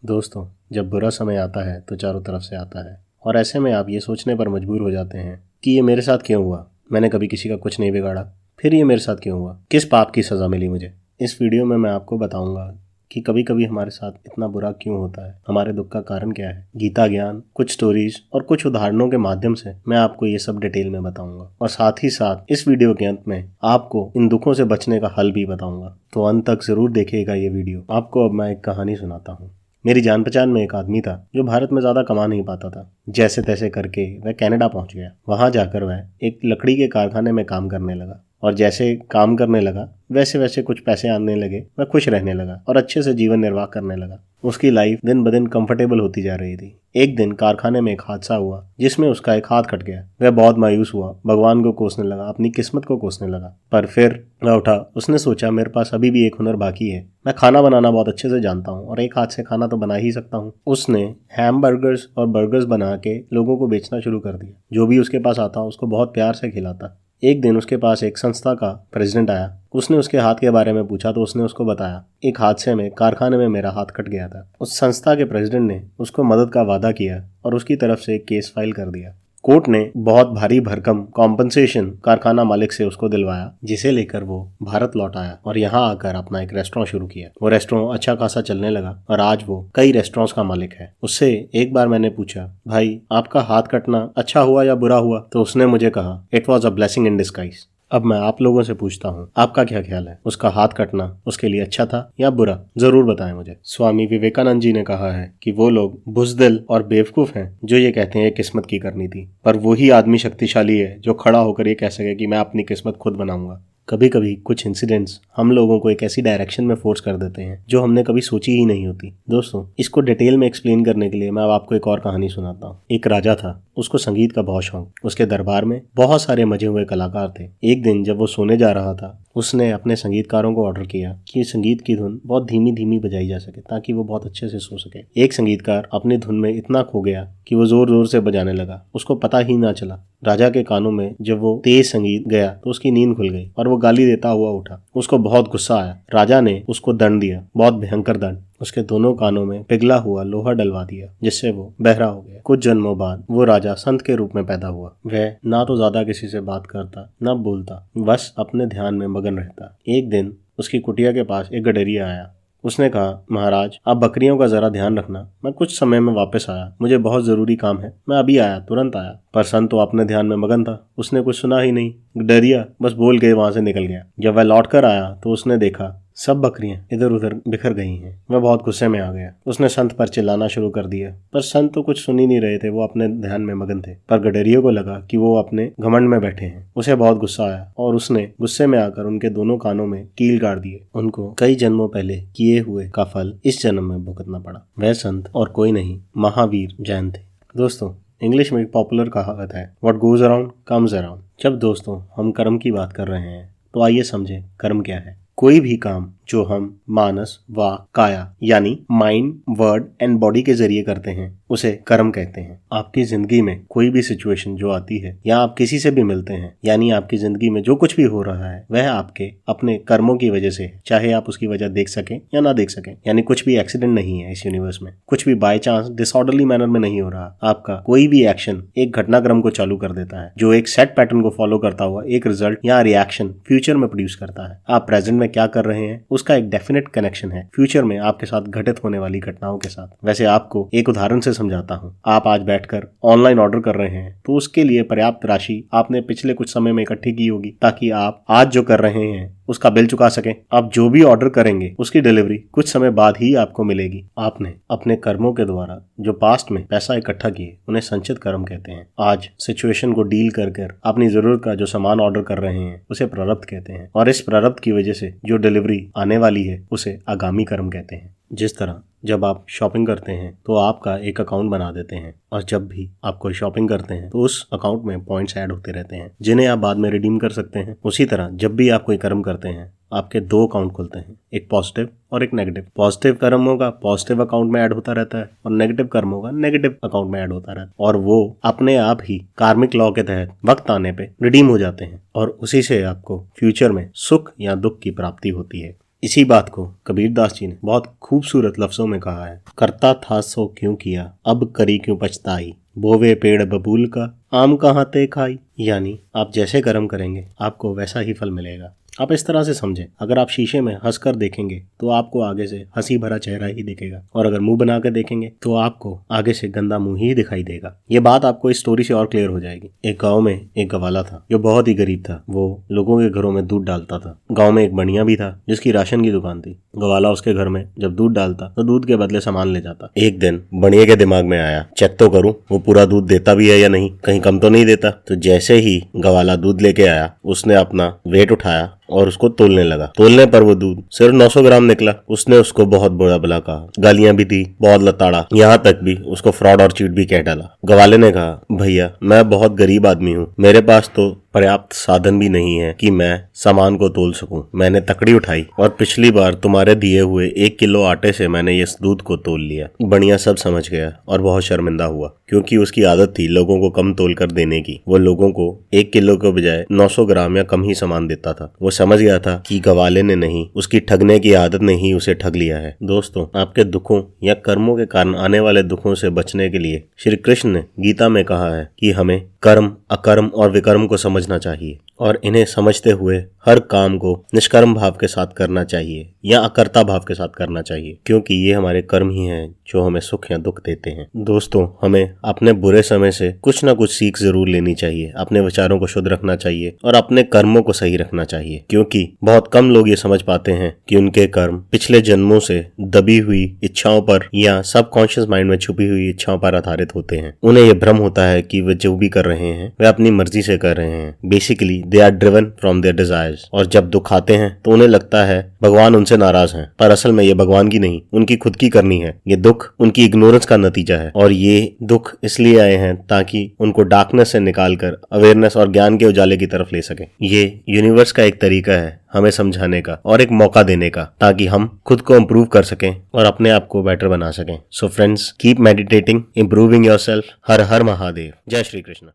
दोस्तों, जब बुरा समय आता है तो चारों तरफ से आता है और ऐसे में आप ये सोचने पर मजबूर हो जाते हैं कि ये मेरे साथ क्यों हुआ। मैंने कभी किसी का कुछ नहीं बिगाड़ा, फिर ये मेरे साथ क्यों हुआ, किस पाप की सज़ा मिली मुझे। इस वीडियो में मैं आपको बताऊंगा कि कभी कभी हमारे साथ इतना बुरा क्यों होता है, हमारे दुख का कारण क्या है। गीता ज्ञान, कुछ स्टोरीज और कुछ उदाहरणों के माध्यम से मैं आपको ये सब डिटेल में बताऊंगा और साथ ही साथ इस वीडियो के अंत में आपको इन दुखों से बचने का हल भी बताऊंगा। तो अंत तक जरूर देखिएगा ये वीडियो। आपको अब मैं एक कहानी सुनाता हूँ। मेरी जान पहचान में एक आदमी था जो भारत में ज्यादा कमा नहीं पाता था। जैसे तैसे करके वह कनाडा पहुंच गया। वहां जाकर वह एक लकड़ी के कारखाने में काम करने लगा और जैसे काम करने लगा वैसे वैसे कुछ पैसे आने लगे। वह खुश रहने लगा और अच्छे से जीवन निर्वाह करने लगा। उसकी लाइफ दिन ब दिन कंफर्टेबल होती जा रही थी। एक दिन कारखाने में एक हादसा हुआ जिसमें उसका एक हाथ कट गया। वह बहुत मायूस हुआ, भगवान को कोसने लगा, अपनी किस्मत को कोसने लगा। पर फिर वह उठा। उसने सोचा, मेरे पास अभी भी एक हुनर बाकी है। मैं खाना बनाना बहुत अच्छे से जानता हूँ और एक हाथ से खाना तो बना ही सकता हूँ। उसने हैमबर्गर्स और बर्गर्स बना के लोगों को बेचना शुरू कर दिया। जो भी उसके पास आता उसको बहुत प्यार से खिलाता। एक दिन उसके पास एक संस्था का प्रेसिडेंट आया। उसने उसके हाथ के बारे में पूछा तो उसने उसको बताया, एक हादसे में कारखाने में मेरा हाथ कट गया था। उस संस्था के प्रेसिडेंट ने उसको मदद का वादा किया और उसकी तरफ से एक केस फाइल कर दिया। कोर्ट ने बहुत भारी भरकम कॉम्पनसेशन कारखाना मालिक से उसको दिलवाया, जिसे लेकर वो भारत लौट आया और यहाँ आकर अपना एक रेस्टोरेंट शुरू किया। वो रेस्टोरेंट अच्छा खासा चलने लगा और आज वो कई रेस्टोरेंट्स का मालिक है। उससे एक बार मैंने पूछा, भाई आपका हाथ कटना अच्छा हुआ या बुरा हुआ? तो उसने मुझे कहा, it was a blessing in disguise. अब मैं आप लोगों से पूछता हूँ, आपका क्या ख्याल है? उसका हाथ कटना उसके लिए अच्छा था या बुरा? जरूर बताएं मुझे। स्वामी विवेकानंद जी ने कहा है कि वो लोग बुज़दिल और बेवकूफ हैं जो ये कहते हैं किस्मत की करनी थी, पर वही आदमी शक्तिशाली है जो खड़ा होकर ये कह सके कि मैं अपनी किस्मत खुद बनाऊंगा। कभी कभी कुछ इंसिडेंट्स हम लोगों को एक ऐसी डायरेक्शन में फोर्स कर देते हैं जो हमने कभी सोची ही नहीं होती। दोस्तों, इसको डिटेल में एक्सप्लेन करने के लिए मैं अब आपको एक और कहानी सुनाता हूँ। एक राजा था, उसको संगीत का बहुत शौक। उसके दरबार में बहुत सारे मजे हुए कलाकार थे। एक दिन जब वो सोने जा रहा था, उसने अपने संगीतकारों को ऑर्डर किया कि संगीत की धुन बहुत धीमी धीमी बजाई जा सके ताकि वो बहुत अच्छे से सो सके। एक संगीतकार अपनी धुन में इतना खो गया कि वो जोर जोर से बजाने लगा, उसको पता ही ना चला। राजा के कानों में जब वो तेज संगीत गया तो उसकी नींद खुल गई और वो गाली देता हुआ उठा। उसको बहुत गुस्सा आया। राजा ने उसको दंड दिया, बहुत भयंकर दंड। उसके दोनों कानों में पिघला हुआ लोहा डलवा दिया जिससे वो बहरा हो गया। कुछ जन्मों बाद वो राजा संत के रूप में पैदा हुआ। वह ना तो ज्यादा किसी से बात करता, ना बोलता, बस अपने ध्यान में मगन रहता। एक दिन उसकी कुटिया के पास एक गडरिया आया। उसने कहा, महाराज आप बकरियों का जरा ध्यान रखना, मैं कुछ समय में वापस आया, मुझे बहुत जरूरी काम है, मैं अभी आया, तुरंत आया। पर संत तो अपने ध्यान में मगन था, उसने कुछ सुना ही नहीं। गडरिया बस बोल के वहां से निकल गया। जब वह लौट कर आया तो उसने देखा सब बकरियां इधर उधर बिखर गई हैं। वह बहुत गुस्से में आ गया। उसने संत पर चिल्लाना शुरू कर दिया, पर संत तो कुछ सुन ही नहीं रहे थे, वो अपने ध्यान में मगन थे। पर गडरियों को लगा कि वो अपने घमंड में बैठे हैं। उसे बहुत गुस्सा आया और उसने गुस्से में आकर उनके दोनों कानों में कील गाड़ दिए। उनको कई जन्मों पहले किए हुए का फल इस जन्म में भुगतना पड़ा। वह संत और कोई नहीं, महावीर जैन थे। दोस्तों, इंग्लिश में एक पॉपुलर कहावत है, what goes around comes around. जब दोस्तों हम कर्म की बात कर रहे हैं तो आइए समझें कर्म क्या है। कोई भी काम जो हम मानस, वाक, काया यानी माइंड, वर्ड एंड बॉडी के जरिए करते हैं उसे कर्म कहते हैं। आपकी जिंदगी में कोई भी सिचुएशन जो आती है या आप किसी से भी मिलते हैं, यानी आपकी जिंदगी में जो कुछ भी हो रहा है वह आपके अपने कर्मों की वजह से है, चाहे आप उसकी वजह देख सकें या ना देख सकें। यानी कुछ भी एक्सीडेंट नहीं है इस यूनिवर्स में, कुछ भी बाय चांस डिसऑर्डरली मैनर में नहीं हो रहा। आपका कोई भी एक्शन एक घटनाक्रम को चालू कर देता है जो एक सेट पैटर्न को फॉलो करता हुआ एक रिजल्ट या रिएक्शन फ्यूचर में प्रोड्यूस करता है। आप प्रेजेंट में क्या कर रहे हैं उसका एक डेफिनेट कनेक्शन है फ्यूचर में आपके साथ घटित होने वाली घटनाओं के साथ। वैसे आपको एक उदाहरण से समझाता हूँ। आप आज बैठकर ऑनलाइन ऑर्डर कर रहे हैं तो उसके लिए पर्याप्त राशि आपने पिछले कुछ समय में इकट्ठी की होगी ताकि आप आज जो कर रहे हैं उसका बिल चुका सकें। आप जो भी ऑर्डर करेंगे उसकी डिलीवरी कुछ समय बाद ही आपको मिलेगी। आपने अपने कर्मों के द्वारा जो पास्ट में पैसा इकट्ठा किए उन्हें संचित कर्म कहते हैं। आज सिचुएशन को डील कर अपनी जरूरत का जो सामान ऑर्डर कर रहे हैं उसे प्रारब्ध कहते हैं और इस प्रारब्ध की वजह से जो डिलीवरी आने वाली है उसे आगामी कर्म कहते हैं। जिस तरह जब आप शॉपिंग करते हैं तो आपका एक अकाउंट बना देते हैं और जब भी आप कोई शॉपिंग करते हैं तो उस अकाउंट में पॉइंट्स ऐड होते रहते हैं जिन्हें आप बाद में रिडीम कर सकते हैं। उसी तरह जब भी आप कोई कर्म करते हैं आपके दो अकाउंट खुलते हैं, एक पॉजिटिव और एक नेगेटिव। पॉजिटिव कर्म होगा पॉजिटिव अकाउंट में ऐड होता रहता है और नेगेटिव कर्म होगा नेगेटिव अकाउंट में ऐड होता रहता है और वो अपने आप ही कार्मिक लॉ के तहत वक्त आने पे रिडीम हो जाते हैं और उसी से आपको फ्यूचर में सुख या दुख की प्राप्ति होती है। इसी बात को कबीरदास जी ने बहुत खूबसूरत लफ्जों में कहा है, करता था सो क्यों किया, अब करी क्यों पछताई, बोवे पेड़ बबूल का, आम कहाँ ते खाई। यानी आप जैसे कर्म करेंगे आपको वैसा ही फल मिलेगा। आप इस तरह से समझें, अगर आप शीशे में हंसकर देखेंगे तो आपको आगे से हंसी भरा चेहरा ही दिखेगा, और अगर मुंह बनाकर देखेंगे तो आपको आगे से गंदा मुंह ही दिखाई देगा। ये बात आपको इस स्टोरी से और क्लियर हो जाएगी। एक गांव में एक गवाला था जो बहुत ही गरीब था। वो लोगों के घरों में दूध डालता था। गाँव में एक बनिया भी था जिसकी राशन की दुकान थी। गवाला उसके घर में जब दूध डालता तो दूध के बदले सामान ले जाता। एक दिन बनिए के दिमाग में आया, चेक तो करूं वो पूरा दूध देता भी है या नहीं, कहीं कम तो नहीं देता। तो जैसे ही गवाला दूध लेके आया उसने अपना वेट उठाया और उसको तोलने लगा। तोलने पर वो दूध सिर्फ 900 ग्राम निकला। उसने उसको बहुत बुरा भला कहा, गालियां भी दी, बहुत लताड़ा, यहाँ तक भी उसको फ्रॉड और चीट भी कह डाला। गवाले ने कहा, भैया मैं बहुत गरीब आदमी हूँ, मेरे पास तो पर्याप्त साधन भी नहीं है कि मैं सामान को तोल सकूं। मैंने तकड़ी उठाई और पिछली बार तुम्हारे दिए हुए 1 किलो आटे से मैंने इस दूध को तोल लिया। बनिया सब समझ गया और बहुत शर्मिंदा हुआ, क्योंकि उसकी आदत थी लोगों को कम तोल कर देने की। वो लोगों को 1 किलो के बजाय 900 ग्राम या कम ही सामान देता था। वो समझ गया था कि गवाले ने नहीं, उसकी ठगने की आदत ने ही उसे ठग लिया है। दोस्तों, आपके दुखों या कर्मों के कारण आने वाले दुखों से बचने के लिए श्री कृष्ण ने गीता में कहा है कि हमें कर्म, अकर्म और विकर्म को समझना चाहिए, और इन्हें समझते हुए हर काम को निष्कर्म भाव के साथ करना चाहिए या अकर्ता भाव के साथ करना चाहिए, क्योंकि ये हमारे कर्म ही हैं जो हमें सुख या दुख देते हैं। दोस्तों, हमें अपने बुरे समय से कुछ ना कुछ सीख जरूर लेनी चाहिए, अपने विचारों को शुद्ध रखना चाहिए और अपने कर्मों को सही रखना चाहिए, क्योंकि बहुत कम लोग ये समझ पाते हैं कि उनके कर्म पिछले जन्मों से दबी हुई इच्छाओं पर या सबकॉन्शियस माइंड में छुपी हुई इच्छाओं पर आधारित होते हैं। उन्हें यह भ्रम होता है कि वे जो भी कर रहे हैं वे अपनी मर्जी से कर रहे हैं। Basically they are driven from their desires, और जब दुख आते हैं तो उन्हें लगता है भगवान उनसे नाराज हैं, पर असल में ये भगवान की नहीं, उनकी खुद की करनी है। ये दुख उनकी इग्नोरेंस का नतीजा है, और ये दुख इसलिए आए हैं ताकि उनको डार्कनेस से निकालकर अवेयरनेस और ज्ञान के उजाले की तरफ ले सके। ये यूनिवर्स का एक तरीका है हमें समझाने का और एक मौका देने का, ताकि हम खुद को इम्प्रूव कर सकें और अपने आप को बेटर बना सकें। So friends, keep meditating, improving yourself. Har Har Mahadev. जय श्री कृष्ण।